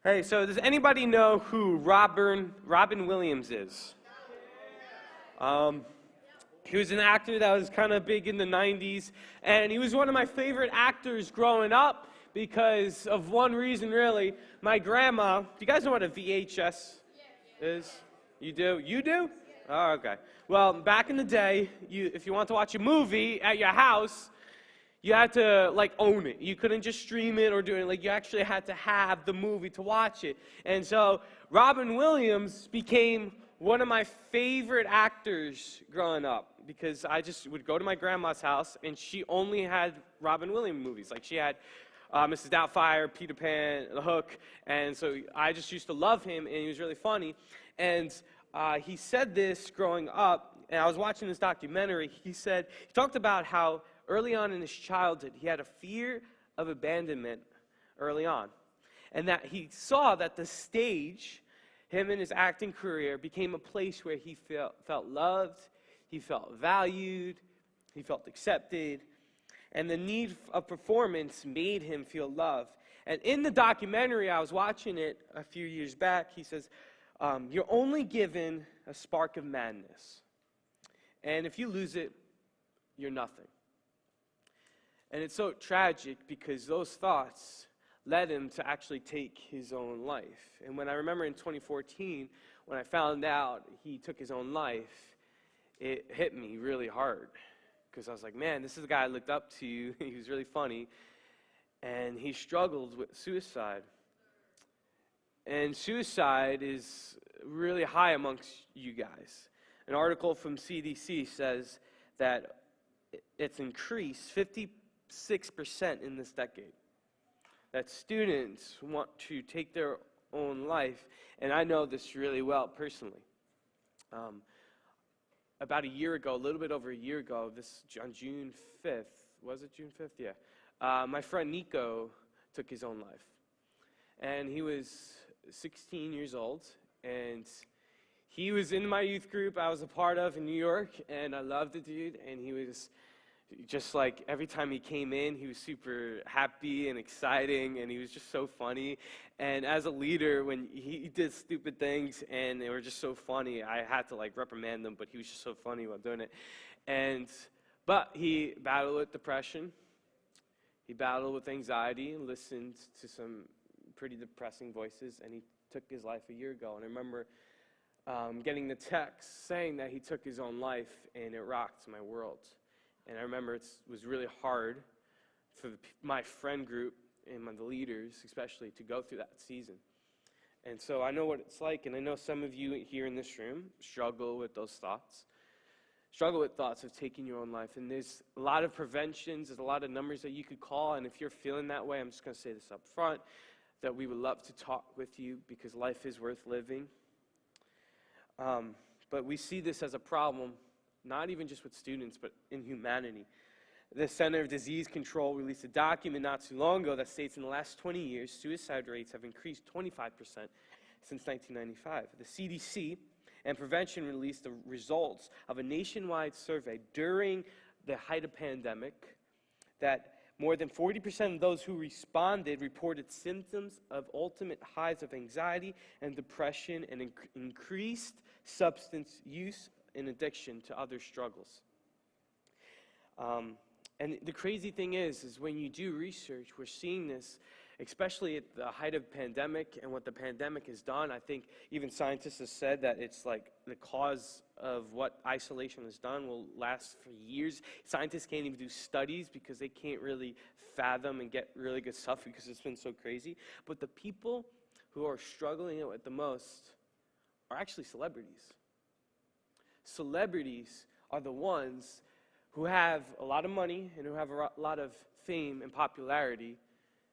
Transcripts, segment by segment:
Hey, so does anybody know who Robin Williams is? He was an actor that was kind of big in the 90s, and he was one of my favorite actors growing up because of one reason, really. My grandma, do you guys know what a VHS is? You do? You do? Oh, okay. Well, back in the day, if you want to watch a movie at your house, you had to, own it. You couldn't just stream it or do it. You actually had to have the movie to watch it. And so Robin Williams became one of my favorite actors growing up because I just would go to my grandma's house, and she only had Robin Williams movies. She had Mrs. Doubtfire, Peter Pan, The Hook. And so I just used to love him, and he was really funny. And he said this growing up, and I was watching this documentary. He talked about how early on in his childhood, he had a fear of abandonment early on. And that he saw that the stage, him and his acting career, became a place where he felt loved, he felt valued, he felt accepted. And the need of performance made him feel loved. And in the documentary, I was watching it a few years back, he says, you're only given a spark of madness. And if you lose it, you're nothing. And it's so tragic because those thoughts led him to actually take his own life. And when I remember in 2014, when I found out he took his own life, it hit me really hard. Because I was like, man, this is the guy I looked up to. He was really funny. And he struggled with suicide. And suicide is really high amongst you guys. An article from CDC says that it's increased 56% in this decade. That students want to take their own life, and I know this really well personally. About a year ago, a little bit over a year ago, on June 5th, was it June 5th? Yeah. My friend Nico took his own life. And he was 16 years old, and he was in my youth group I was a part of in New York, and I loved the dude, and he was just every time he came in, he was super happy and exciting, and he was just so funny. And as a leader, when he did stupid things and they were just so funny, I had to reprimand them, but he was just so funny while doing it. But he battled with depression. He battled with anxiety and listened to some pretty depressing voices, and he took his life a year ago. And I remember getting the text saying that he took his own life, and it rocked my world. And I remember it was really hard for my friend group and the leaders especially to go through that season. And so I know what it's like, and I know some of you here in this room struggle with those thoughts. Struggle with thoughts of taking your own life. And there's a lot of preventions, there's a lot of numbers that you could call, and if you're feeling that way, I'm just going to say this up front, that we would love to talk with you because life is worth living. But we see this as a problem, not even just with students, but in humanity. The Center of Disease Control released a document not too long ago that states in the last 20 years, suicide rates have increased 25% since 1995. The CDC and Prevention released the results of a nationwide survey during the height of pandemic that more than 40% of those who responded reported symptoms of ultimate highs of anxiety and depression and increased substance use and addiction to other struggles. And the crazy thing is when you do research, we're seeing this, especially at the height of pandemic and what the pandemic has done. I think even scientists have said that it's the cause of what isolation has done will last for years. Scientists can't even do studies because they can't really fathom and get really good stuff because it's been so crazy. But the people who are struggling with the most are actually celebrities. Celebrities are the ones who have a lot of money and who have a lot of fame and popularity.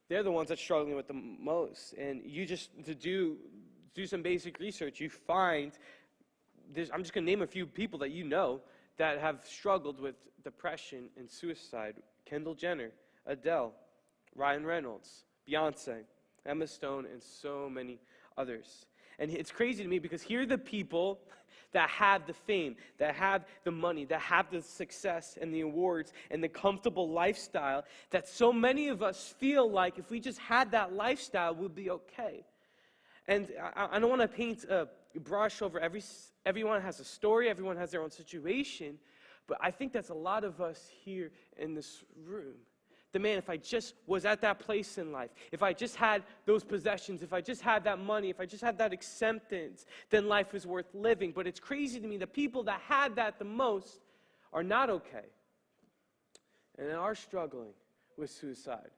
They're the ones that's struggling with the most. And you just, to do some basic research, you find, I'm just going to name a few people that you know that have struggled with depression and suicide. Kendall Jenner, Adele, Ryan Reynolds, Beyonce, Emma Stone, and so many others. And it's crazy to me because here are the people that have the fame, that have the money, that have the success and the awards and the comfortable lifestyle that so many of us feel like if we just had that lifestyle, we'd be okay. And I don't want to paint a brush over everyone has a story, everyone has their own situation, but I think that's a lot of us here in this room. Man, if I just was at that place in life, if I just had those possessions, if I just had that money, if I just had that acceptance, then life is worth living. But it's crazy to me that people that had that the most are not okay and are struggling with suicide.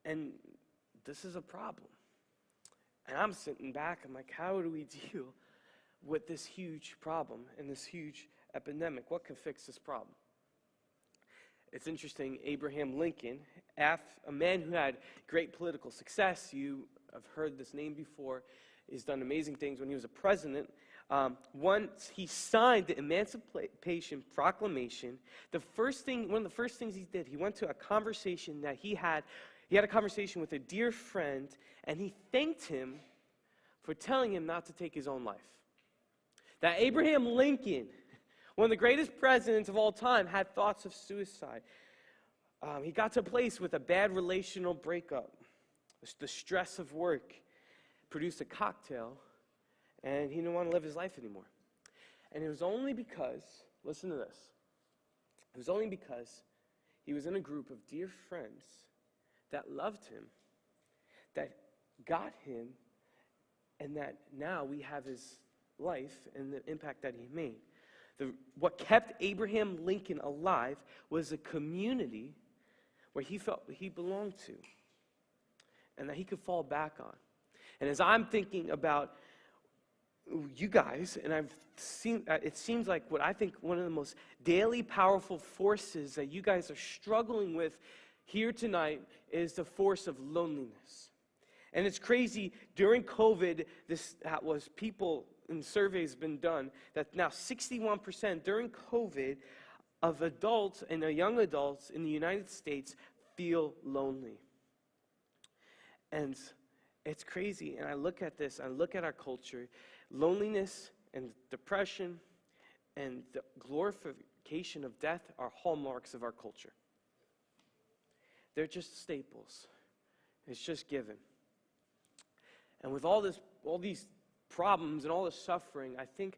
And this is a problem. And I'm sitting back, I'm like, how do we deal with this huge problem and this huge epidemic? What can fix this problem? It's interesting, Abraham Lincoln, a man who had great political success, you have heard this name before, he's done amazing things when he was a president. Once he signed the Emancipation Proclamation, one of the first things he did, he went to a conversation that he had a conversation with a dear friend, and he thanked him for telling him not to take his own life. That Abraham Lincoln, one of the greatest presidents of all time, had thoughts of suicide. He got to a place with a bad relational breakup, the stress of work, produced a cocktail, and he didn't want to live his life anymore. And it was only because, listen to this, it was only because he was in a group of dear friends that loved him, that got him, and that now we have his life and the impact that he made. What kept Abraham Lincoln alive was a community where he felt he belonged to and that he could fall back on. And as I'm thinking about you guys, and I've seen, it seems like what I think one of the most daily powerful forces that you guys are struggling with here tonight is the force of loneliness. And it's crazy, during COVID, that was people, and surveys been done, that now 61% during COVID of adults and young adults in the United States feel lonely. And it's crazy, and I look at this, I look at our culture, loneliness and depression and the glorification of death are hallmarks of our culture. They're just staples. It's just given. And with all these problems and all the suffering, I think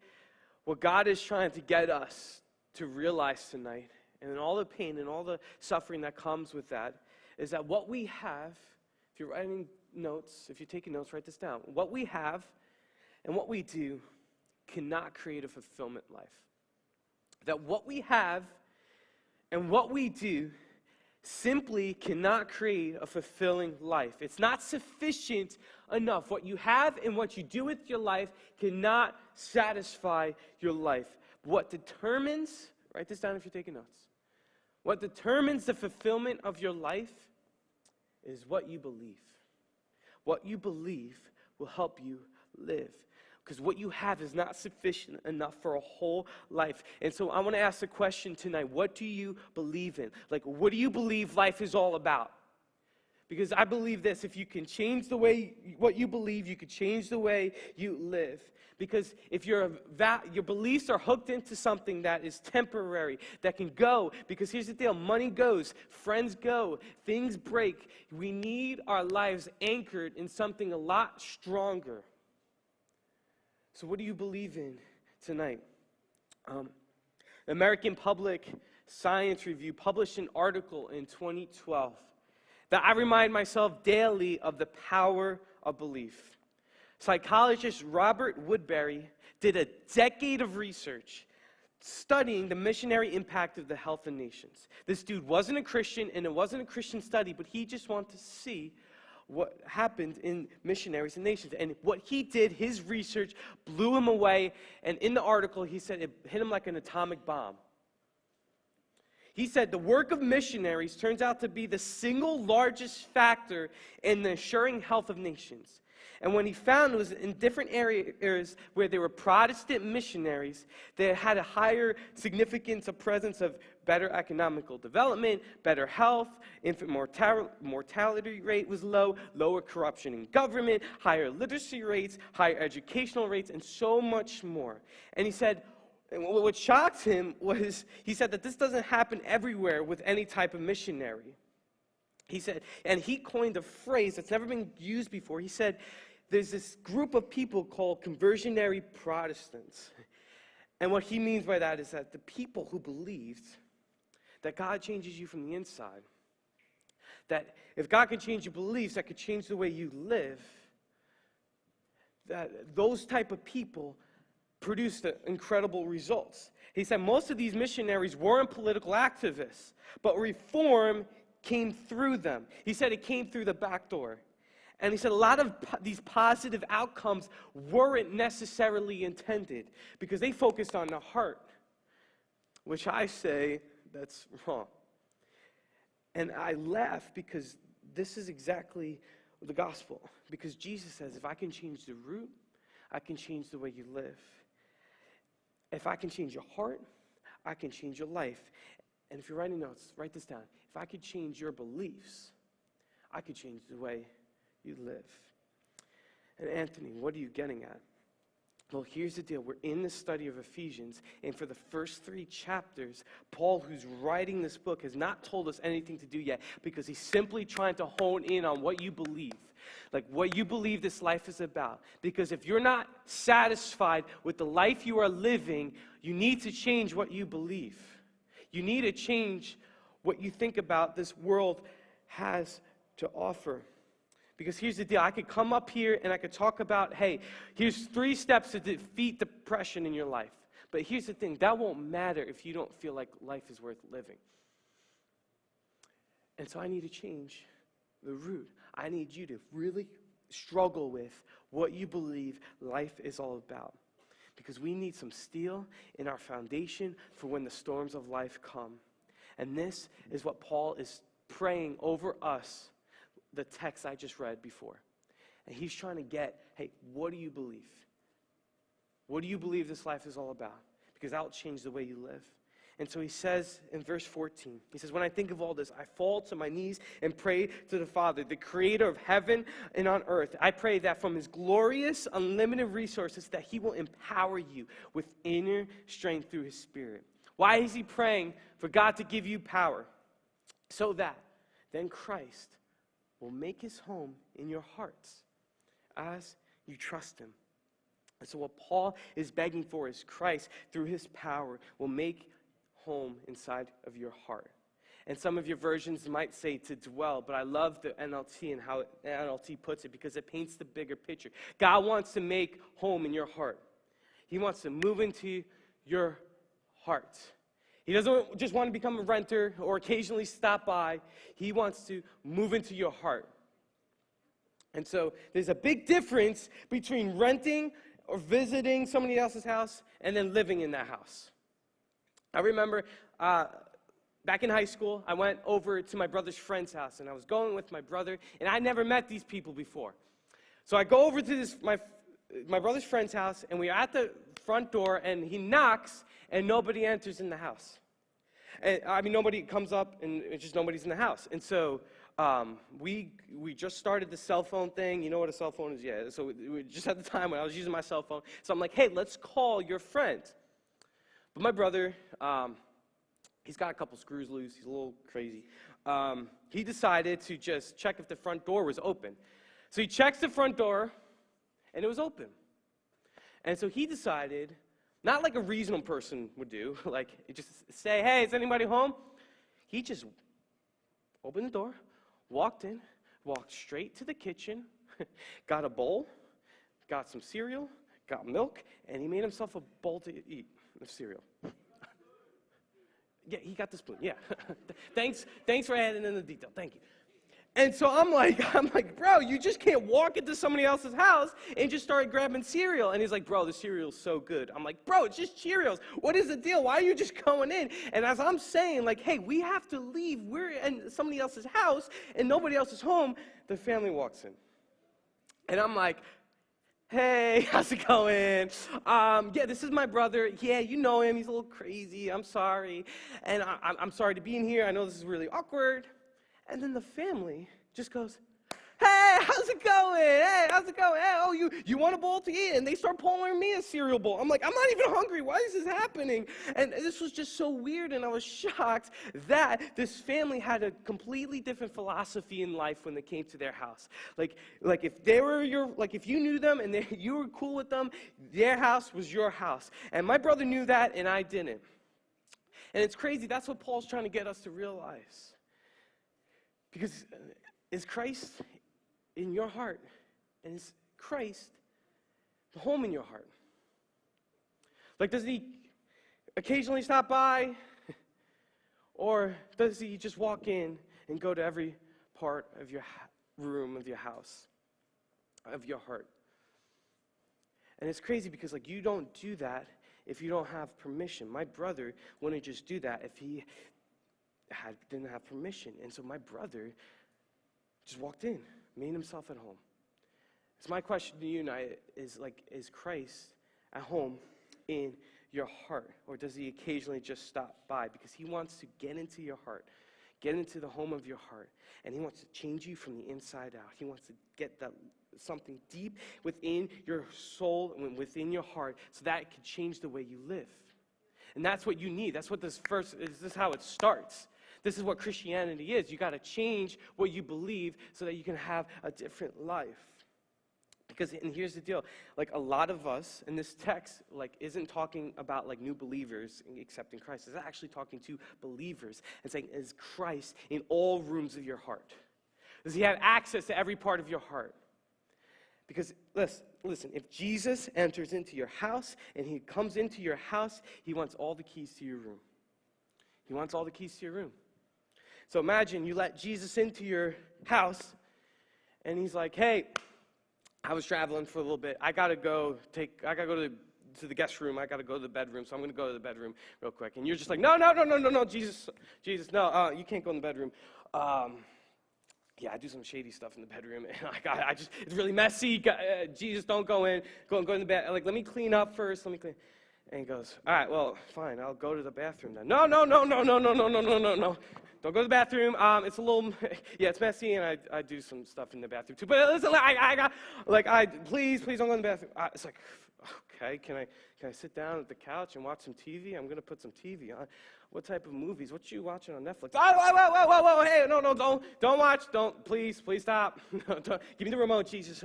what God is trying to get us to realize tonight, and all the pain and all the suffering that comes with that, is that what we have, if you're writing notes, if you're taking notes, write this down. What we have and what we do cannot create a fulfillment life. That what we have and what we do simply cannot create a fulfilling life. It's not sufficient enough. What you have and what you do with your life cannot satisfy your life. What determines, write this down if you're taking notes, what determines the fulfillment of your life is what you believe. What you believe will help you live. Because what you have is not sufficient enough for a whole life. And so I want to ask the question tonight, what do you believe in? Like, what do you believe life is all about? Because I believe this, if you can change the way, what you believe, you could change the way you live. Because if your beliefs are hooked into something that is temporary, that can go, because here's the deal, money goes, friends go, things break. We need our lives anchored in something a lot stronger. So what do you believe in tonight? The American Public Science Review published an article in 2012 that I remind myself daily of the power of belief. Psychologist Robert Woodbury did a decade of research studying the missionary impact of the health of nations. This dude wasn't a Christian, and it wasn't a Christian study, but he just wanted to see what happened in missionaries and nations. And what he did, his research blew him away. And in the article, he said it hit him like an atomic bomb. He said the work of missionaries turns out to be the single largest factor in the ensuring health of nations. And what he found was in different areas where there were Protestant missionaries, they had a higher significance of presence of better economical development, better health, infant mortality rate was low, lower corruption in government, higher literacy rates, higher educational rates, and so much more. And he said, and what shocked him was, he said that this doesn't happen everywhere with any type of missionary. He said, and he coined a phrase that's never been used before. He said, there's this group of people called conversionary Protestants. And what he means by that is that the people who believed that God changes you from the inside, that if God can change your beliefs, that could change the way you live, that those type of people produced incredible results. He said most of these missionaries weren't political activists, but reform came through them. He said it came through the back door. And he said a lot of these positive outcomes weren't necessarily intended because they focused on the heart, which I say that's wrong. And I laugh because this is exactly the gospel. Because Jesus says, if I can change the root, I can change the way you live. If I can change your heart, I can change your life. And if you're writing notes, write this down. If I could change your beliefs, I could change the way you live. And Anthony, what are you getting at? Well, here's the deal. We're in the study of Ephesians, and for the first 3 chapters, Paul, who's writing this book, has not told us anything to do yet because he's simply trying to hone in on what you believe, like what you believe this life is about. Because if you're not satisfied with the life you are living, you need to change what you believe. You need to change what you think about this world has to offer. Because here's the deal. I could come up here and I could talk about, hey, here's 3 steps to defeat depression in your life. But here's the thing. That won't matter if you don't feel like life is worth living. And so I need to change the root. I need you to really struggle with what you believe life is all about. Because we need some steel in our foundation for when the storms of life come. And this is what Paul is praying over us, the text I just read before. And he's trying to get, hey, what do you believe? What do you believe this life is all about? Because that will change the way you live. And so he says in verse 14, he says, when I think of all this, I fall to my knees and pray to the Father, the creator of heaven and on earth. I pray that from his glorious, unlimited resources, that he will empower you with inner strength through his Spirit. Why is he praying for God to give you power? So that then Christ will make his home in your hearts as you trust him. And so what Paul is begging for is Christ, through his power, will make home inside of your heart. And some of your versions might say to dwell, but I love the NLT and how the NLT puts it because it paints the bigger picture. God wants to make home in your heart. He wants to move into your heart. He doesn't just want to become a renter or occasionally stop by. He wants to move into your heart. And so there's a big difference between renting or visiting somebody else's house and then living in that house. I remember back in high school, I went over to my brother's friend's house, and I was going with my brother, and I never met these people before. So I go over to my brother's friend's house, and we're at the front door, and he knocks, and nobody enters in the house. And, nobody comes up, and it's just nobody's in the house. And so we just started the cell phone thing. You know what a cell phone is? Yeah. So we just at the time when I was using my cell phone. So I'm like, hey, let's call your friend. But my brother, he's got a couple screws loose. He's a little crazy. He decided to just check if the front door was open. So he checks the front door, and it was open. And so he decided, not like a reasonable person would do, like just say, hey, is anybody home? He just opened the door, walked in, walked straight to the kitchen, got a bowl, got some cereal, got milk, and he made himself a bowl to eat of cereal. Yeah, he got the spoon, yeah. Thanks for adding in the detail, thank you. And so I'm like, bro, you just can't walk into somebody else's house and just start grabbing cereal. And he's like, bro, the cereal's so good. I'm like, bro, it's just Cheerios. What is the deal? Why are you just going in? And as I'm saying, like, hey, we have to leave. We're in somebody else's house and nobody else is home. The family walks in. And I'm like, hey, how's it going? Yeah, this is my brother. Yeah, you know him. He's a little crazy. I'm sorry. And I'm sorry to be in here. I know this is really awkward. And then the family just goes, hey, how's it going? Hey, how's it going? Hey, oh, you want a bowl to eat? And they start pouring me a cereal bowl. I'm like, I'm not even hungry. Why is this happening? And this was just so weird, and I was shocked that this family had a completely different philosophy in life when they came to their house. Like if they were if you knew them and you were cool with them, their house was your house. And my brother knew that, and I didn't. And it's crazy. That's what Paul's trying to get us to realize. Because is Christ in your heart? And is Christ the home in your heart? Like, does he occasionally stop by? Or does he just walk in and go to every part of your room, of your house, of your heart? And it's crazy because, like, you don't do that if you don't have permission. My brother wouldn't just do that if he didn't have permission. And so my brother just walked in, made himself at home. So my question to you tonight is Christ at home in your heart? Or does he occasionally just stop by? Because he wants to get into your heart, get into the home of your heart. And he wants to change you from the inside out. He wants to get that something deep within your soul and within your heart so that it can change the way you live. And that's what you need. That's what this is how it starts. This is what Christianity is. You got to change what you believe so that you can have a different life. And here's the deal, like a lot of us in this text, isn't talking about new believers accepting Christ. It's actually talking to believers and saying, is Christ in all rooms of your heart? Does he have access to every part of your heart? Because listen, if Jesus enters into your house and he comes into your house, he wants all the keys to your room. He wants all the keys to your room. So imagine you let Jesus into your house and he's like, hey, I was traveling for a little bit. I got to go to the guest room. I got to go to the bedroom. So I'm going to go to the bedroom real quick. And you're just like, no, Jesus, no, you can't go in the bedroom. Yeah, I do some shady stuff in the bedroom, and it's really messy. Jesus, don't go in. Go in the bed. Let me clean up first. And he goes, all right, well, fine. I'll go to the bathroom then. No. Don't go to the bathroom. It's a little, it's messy, and I do some stuff in the bathroom too. But listen, please don't go in the bathroom. It's like, okay, can I sit down at the couch and watch some TV? I'm going to put some TV on. What type of movies? What you watching on Netflix? Whoa, hey, no, don't watch. Please stop. Give me the remote, Jesus.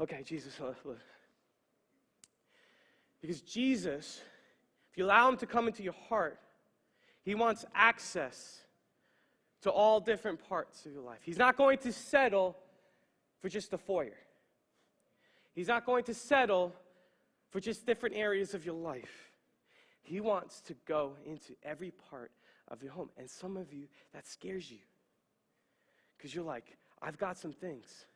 Okay, Jesus. Because Jesus, if you allow him to come into your heart, he wants access to all different parts of your life. He's not going to settle for just the foyer. He's not going to settle for just different areas of your life. He wants to go into every part of your home. And some of you, that scares you. Because you're like, I've got some things.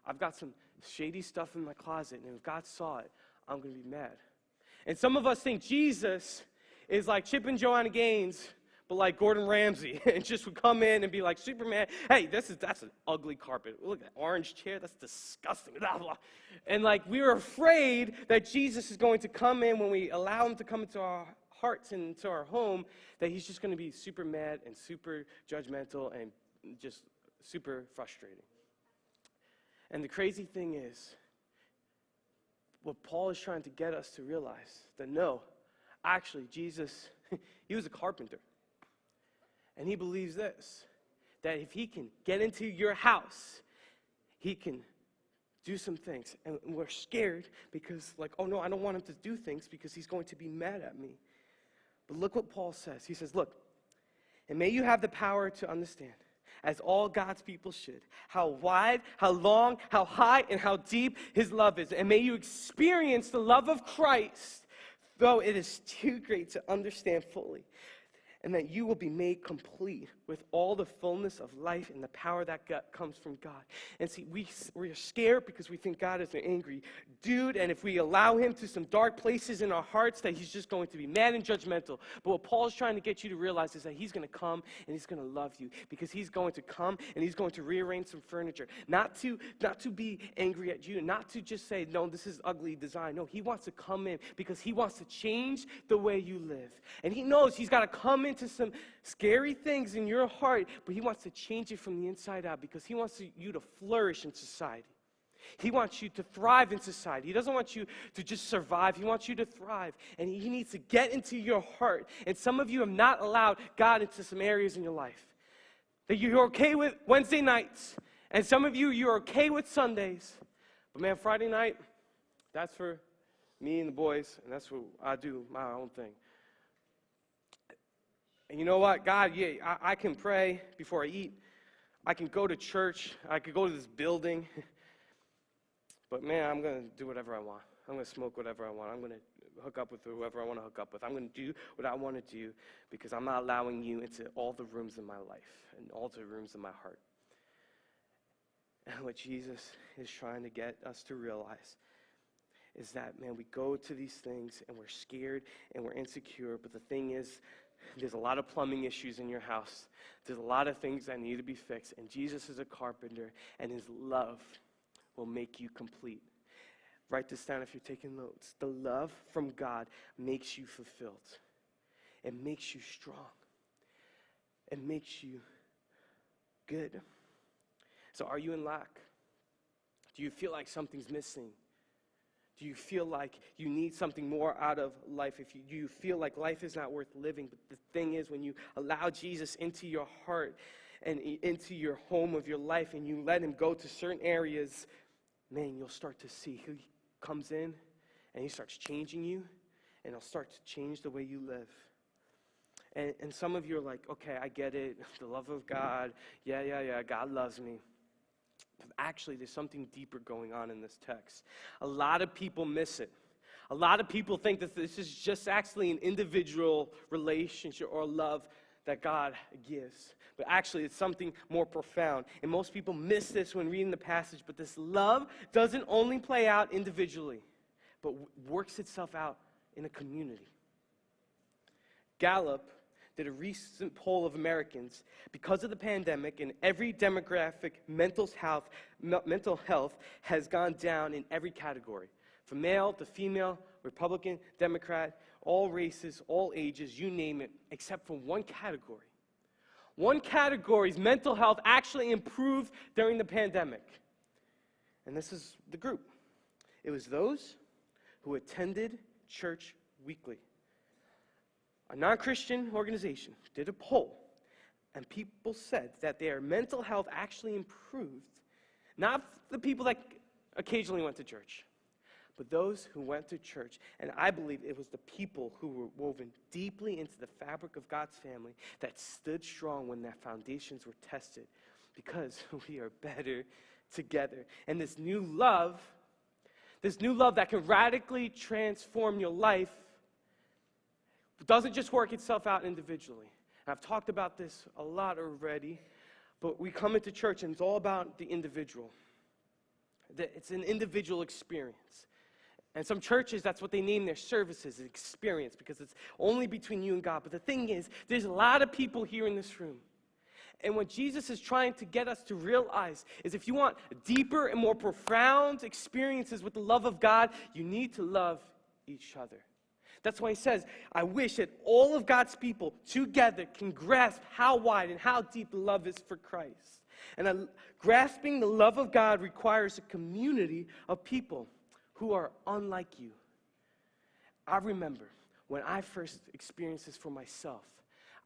I've got some shady stuff in my closet, and if God saw it, I'm going to be mad. And some of us think Jesus is like Chip and Joanna Gaines, but like Gordon Ramsay, and just would come in and be like, Superman, hey, that's an ugly carpet. Look at that orange chair, that's disgusting. Blah, blah. And we're afraid that Jesus is going to come in when we allow him to come into our hearts and into our home, that he's just going to be super mad and super judgmental and just super frustrating. And the crazy thing is, what Paul is trying to get us to realize, that no, actually, Jesus, he was a carpenter. And he believes this, that if he can get into your house, he can do some things. And we're scared because, oh no, I don't want him to do things because he's going to be mad at me. But look what Paul says. He says, look, and may you have the power to understand, as all God's people should, how wide, how long, how high, and how deep his love is. And may you experience the love of Christ, though it is too great to understand fully. And that you will be made complete with all the fullness of life and the power that comes from God. And see, we're scared because we think God is an angry dude, and if we allow him to some dark places in our hearts, that he's just going to be mad and judgmental. But what Paul's trying to get you to realize is that he's going to come and he's going to love you, because he's going to come and he's going to rearrange some furniture. Not to be angry at you, not to just say, no, this is ugly design. No, he wants to come in because he wants to change the way you live. And he knows he's got to come into some scary things in your heart, but he wants to change it from the inside out because he wants you to flourish in society. He wants you to thrive in society. He doesn't want you to just survive. He wants you to thrive. And he needs to get into your heart. And some of you have not allowed God into some areas in your life. That you're okay with Wednesday nights. And some of you, you're okay with Sundays. But man, Friday night, that's for me and the boys. And that's what I do, my own thing. And you know what? God, yeah, I can pray before I eat. I can go to church. I could go to this building. But man, I'm going to do whatever I want. I'm going to smoke whatever I want. I'm going to hook up with whoever I want to hook up with. I'm going to do what I want to do because I'm not allowing you into all the rooms in my life and all the rooms in my heart. And what Jesus is trying to get us to realize is that, man, we go to these things and we're scared and we're insecure. But the thing is, there's a lot of plumbing issues in your house. There's a lot of things that need to be fixed. And Jesus is a carpenter, and his love will make you complete. Write this down if you're taking notes. The love from God makes you fulfilled. It makes you strong. It makes you good. So are you in lack? Do you feel like something's missing? Do you feel like you need something more out of life? If you feel like life is not worth living, but the thing is, when you allow Jesus into your heart and into your home of your life and you let him go to certain areas, man, you'll start to see who comes in and he starts changing you, and he'll start to change the way you live. And some of you are like, okay, I get it, the love of God, yeah, God loves me. But actually, there's something deeper going on in this text. A lot of people miss it. A lot of people think that this is just actually an individual relationship or love that God gives. But actually, it's something more profound. And most people miss this when reading the passage. But this love doesn't only play out individually, but works itself out in a community. Gallup did a recent poll of Americans. Because of the pandemic, and every demographic, mental health has gone down in every category. From male to female, Republican, Democrat, all races, all ages, you name it, except for one category. One category's mental health actually improved during the pandemic. And this is the group. It was those who attended church weekly. A non-Christian organization did a poll, and people said that their mental health actually improved, not the people that occasionally went to church, but those who went to church. And I believe it was the people who were woven deeply into the fabric of God's family that stood strong when their foundations were tested, because we are better together. And this new love that can radically transform your life, doesn't just work itself out individually. And I've talked about this a lot already, but we come into church and it's all about the individual. It's an individual experience. And some churches, that's what they name their services, an experience, because it's only between you and God. But the thing is, there's a lot of people here in this room. And what Jesus is trying to get us to realize is, if you want deeper and more profound experiences with the love of God, you need to love each other. That's why he says, I wish that all of God's people together can grasp how wide and how deep the love is for Christ. And grasping the love of God requires a community of people who are unlike you. I remember when I first experienced this for myself.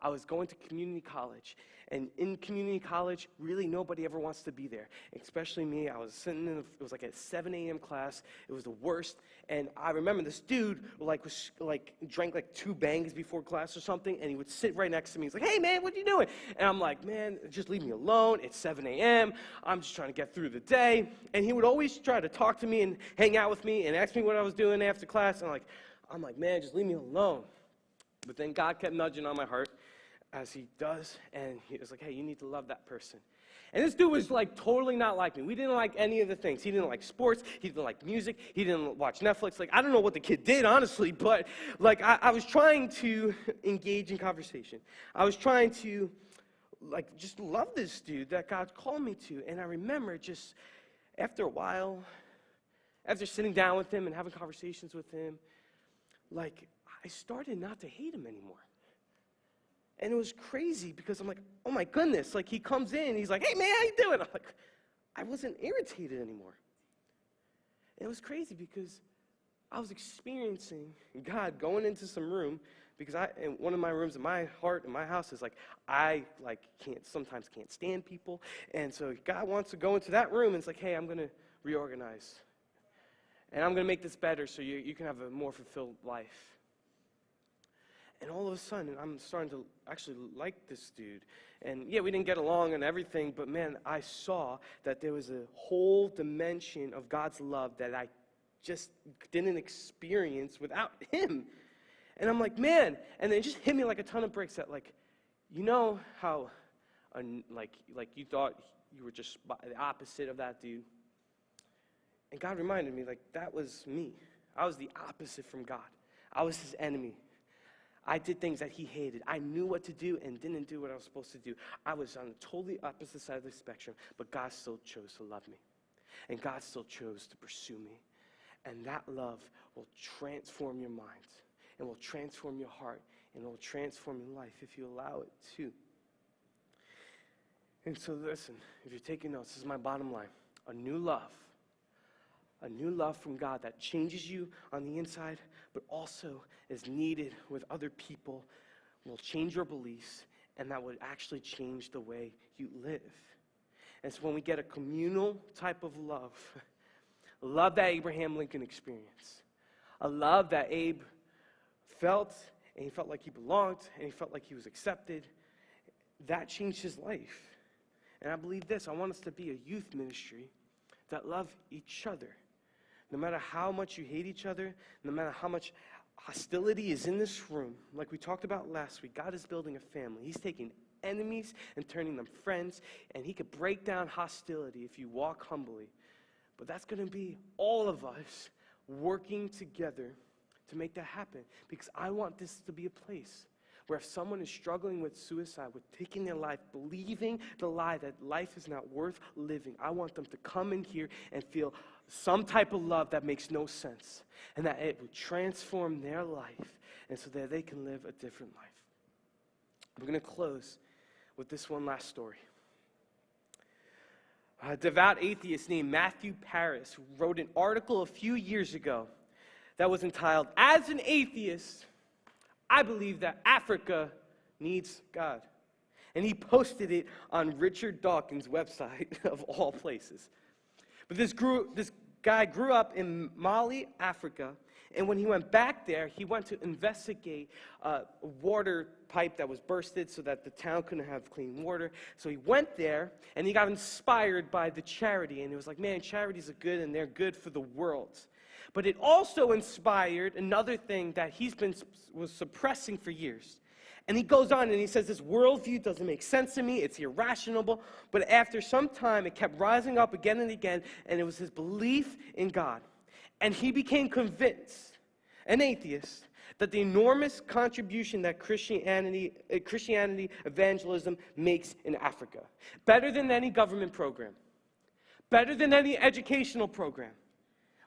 I was going to community college, and in community college, really nobody ever wants to be there, especially me. I was sitting it was like a 7 a.m. class. It was the worst, and I remember this dude drank like 2 bangs before class or something, and he would sit right next to me. He's like, hey man, what are you doing? And I'm like, man, just leave me alone. It's 7 a.m. I'm just trying to get through the day. And he would always try to talk to me and hang out with me and ask me what I was doing after class, and I'm like, man, just leave me alone. But then God kept nudging on my heart, as he does, and he was like, hey, you need to love that person. And this dude was like totally not like me. We didn't like any of the things. He didn't like sports. He didn't like music. He didn't watch Netflix. Like, I don't know what the kid did, honestly, but like I was trying to engage in conversation. I was trying to like just love this dude that God called me to. And I remember just after a while, after sitting down with him and having conversations with him, like I started not to hate him anymore. And it was crazy because I'm like, oh my goodness, like he comes in, he's like, hey man, how you doing? I'm like, I wasn't irritated anymore. And it was crazy because I was experiencing God going into some room, because in one of my rooms in my heart, in my house, is like, I sometimes can't stand people. And so God wants to go into that room, and it's like, hey, I'm going to reorganize. And I'm going to make this better so you can have a more fulfilled life. And all of a sudden, I'm starting to actually like this dude. And yeah, we didn't get along and everything, but man, I saw that there was a whole dimension of God's love that I just didn't experience without him. And I'm like, man, and it just hit me like a ton of bricks that, like, you know how, like you thought you were just the opposite of that dude? And God reminded me, like, that was me. I was the opposite from God. I was his enemy. I did things that he hated. I knew what to do and didn't do what I was supposed to do. I was on the totally opposite side of the spectrum, but God still chose to love me. And God still chose to pursue me. And that love will transform your mind, and will transform your heart, and it will transform your life if you allow it to. And so listen, if you're taking notes, this is my bottom line. A new love from God that changes you on the inside, but also is needed with other people, will change your beliefs, and that would actually change the way you live. And so when we get a communal type of love, a love that Abraham Lincoln experienced, a love that Abe felt, and he felt like he belonged, and he felt like he was accepted, that changed his life. And I believe this, I want us to be a youth ministry that love each other. No matter how much you hate each other, no matter how much hostility is in this room, like we talked about last week, God is building a family. He's taking enemies and turning them friends, and he could break down hostility if you walk humbly. But that's going to be all of us working together to make that happen, because I want this to be a place where if someone is struggling with suicide, with taking their life, believing the lie that life is not worth living, I want them to come in here and feel some type of love that makes no sense, and that it will transform their life, and so that they can live a different life. We're going to close with this one last story. A devout atheist named Matthew Paris wrote an article a few years ago that was entitled, "As an Atheist, I believe that Africa needs God." And he posted it on Richard Dawkins' website, of all places. But this guy grew up in Mali, Africa, and when he went back there, he went to investigate a water pipe that was bursted so that the town couldn't have clean water. So he went there, and he got inspired by the charity, and he was like, man, charities are good, and they're good for the world. But it also inspired another thing that was suppressing for years. And he goes on and he says, this worldview doesn't make sense to me, it's irrational. But after some time, it kept rising up again and again, and it was his belief in God. And he became convinced, an atheist, that the enormous contribution that Christianity evangelism makes in Africa, better than any government program, better than any educational program,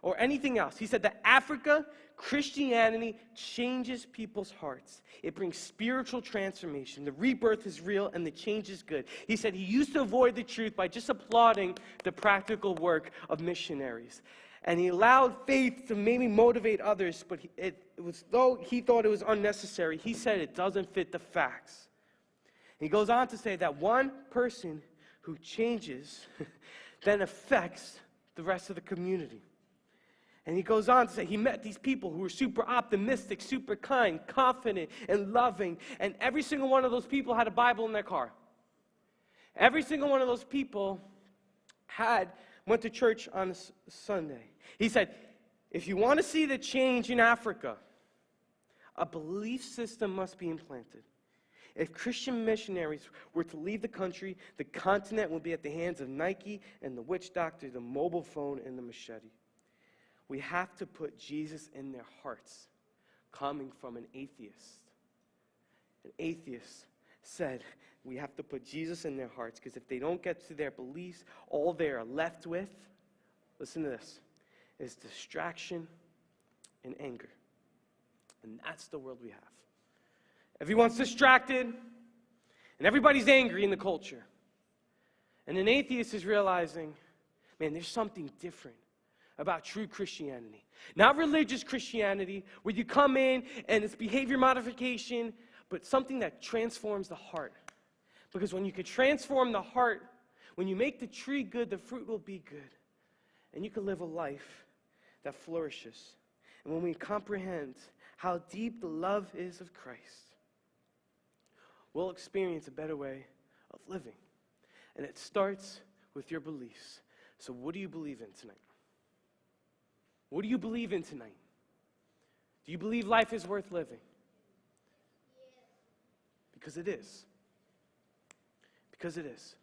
or anything else. He said that Africa, Christianity changes people's hearts. It brings spiritual transformation. The rebirth is real and the change is good. He said he used to avoid the truth by just applauding the practical work of missionaries. And he allowed faith to maybe motivate others, but though he thought it was unnecessary, he said it doesn't fit the facts. And he goes on to say that one person who changes then affects the rest of the community. And he goes on to say he met these people who were super optimistic, super kind, confident, and loving. And every single one of those people had a Bible in their car. Every single one of those people went to church on a Sunday. He said, if you want to see the change in Africa, a belief system must be implanted. If Christian missionaries were to leave the country, the continent would be at the hands of Nike and the witch doctor, the mobile phone, and the machete. We have to put Jesus in their hearts, coming from an atheist. An atheist said we have to put Jesus in their hearts, because if they don't get to their beliefs, all they are left with, listen to this, is distraction and anger. And that's the world we have. Everyone's distracted, and everybody's angry in the culture. And an atheist is realizing, man, there's something different about true Christianity. Not religious Christianity, where you come in and it's behavior modification, but something that transforms the heart. Because when you can transform the heart, when you make the tree good, the fruit will be good. And you can live a life that flourishes. And when we comprehend how deep the love is of Christ, we'll experience a better way of living. And it starts with your beliefs. So what do you believe in tonight? What do you believe in tonight? Do you believe life is worth living? Because it is. Because it is.